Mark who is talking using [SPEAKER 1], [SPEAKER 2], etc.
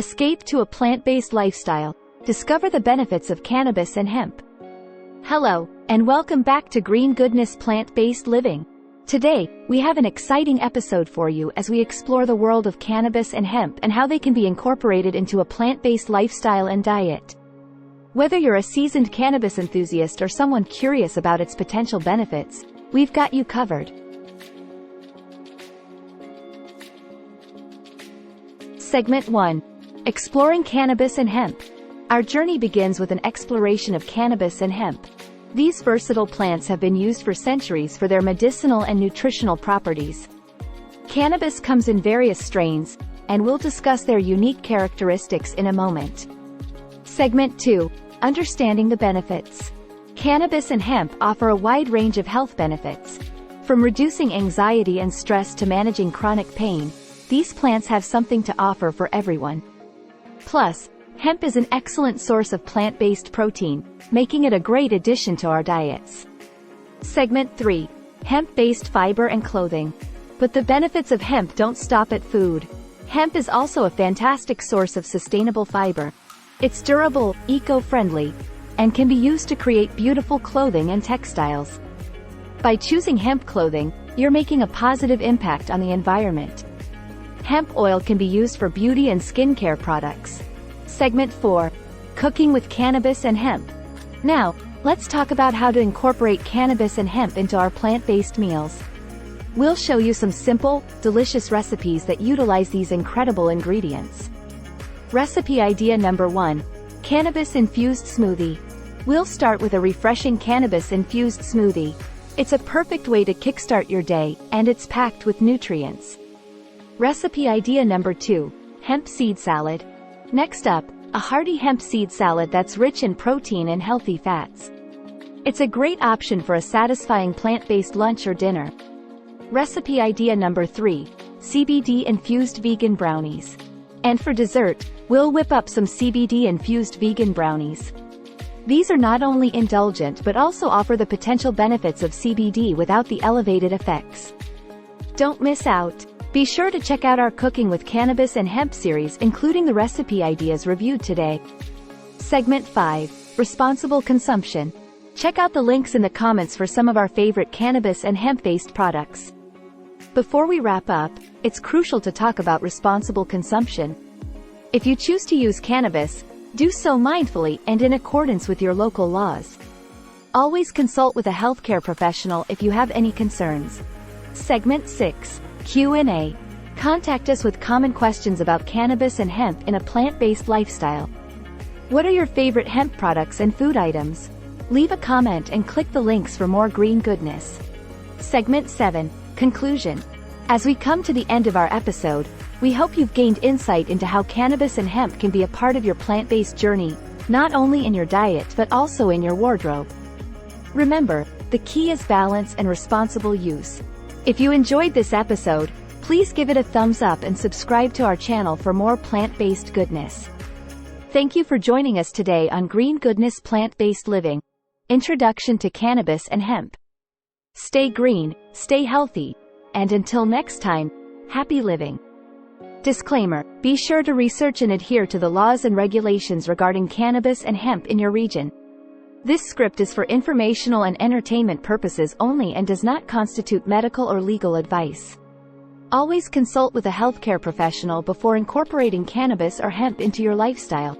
[SPEAKER 1] Escape to a plant-based lifestyle. Discover the benefits of cannabis and hemp. Hello, and welcome back to Green Goodness Plant-Based Living. Today, we have an exciting episode for you as we explore the world of cannabis and hemp and how they can be incorporated into a plant-based lifestyle and diet. Whether you're a seasoned cannabis enthusiast or someone curious about its potential benefits, we've got you covered. Segment 1. Exploring cannabis and hemp. Our journey begins with an exploration of cannabis and hemp. These versatile plants have been used for centuries for their medicinal and nutritional properties. Cannabis comes in various strains, and we'll discuss their unique characteristics in a moment. Segment 2. Understanding the benefits. Cannabis and hemp offer a wide range of health benefits. From reducing anxiety and stress to managing chronic pain, these plants have something to offer for everyone. Plus, hemp is an excellent source of plant-based protein, making it a great addition to our diets. Segment 3. Hemp-based fiber and clothing. But the benefits of hemp don't stop at food. Hemp is also a fantastic source of sustainable fiber. It's durable, eco-friendly, and can be used to create beautiful clothing and textiles. By choosing hemp clothing, you're making a positive impact on the environment. Hemp oil can be used for beauty and skincare products. Segment 4. Cooking with cannabis and hemp. Now, let's talk about how to incorporate cannabis and hemp into our plant-based meals. We'll show you some simple, delicious recipes that utilize these incredible ingredients. Recipe idea number 1. Cannabis-infused smoothie. We'll start with a refreshing cannabis-infused smoothie. It's a perfect way to kickstart your day, and it's packed with nutrients. Recipe idea number 2. Hemp seed salad. Next up, a hearty hemp seed salad that's rich in protein and healthy fats. It's a great option for a satisfying plant-based lunch or dinner. Recipe idea number 3. CBD-infused vegan brownies. And for dessert, we'll whip up some CBD-infused vegan brownies. These are not only indulgent but also offer the potential benefits of CBD without the elevated effects. Don't miss out. Be sure to check out our Cooking with Cannabis and Hemp series, including the recipe ideas reviewed today. Segment 5. Responsible consumption. Check out the links in the comments for some of our favorite cannabis and hemp-based products. Before we wrap up, it's crucial to talk about responsible consumption. If you choose to use cannabis, do so mindfully and in accordance with your local laws. Always consult with a healthcare professional if you have any concerns. Segment 6. Q&A. Contact us with common questions about cannabis and hemp in a plant-based lifestyle. What are your favorite hemp products and food items? Leave a comment and click the links for more green goodness. Segment 7. Conclusion. As we come to the end of our episode, we hope you've gained insight into how cannabis and hemp can be a part of your plant-based journey, not only in your diet but also in your wardrobe. Remember, the key is balance and responsible use. If you enjoyed this episode, please give it a thumbs up and subscribe to our channel for more plant-based goodness. Thank you for joining us today on Green Goodness Plant-Based Living. Introduction to Cannabis and Hemp. Stay green, stay healthy, and until next time, happy living. Disclaimer: be sure to research and adhere to the laws and regulations regarding cannabis and hemp in your region. This script is for informational and entertainment purposes only and does not constitute medical or legal advice. Always consult with a healthcare professional before incorporating cannabis or hemp into your lifestyle.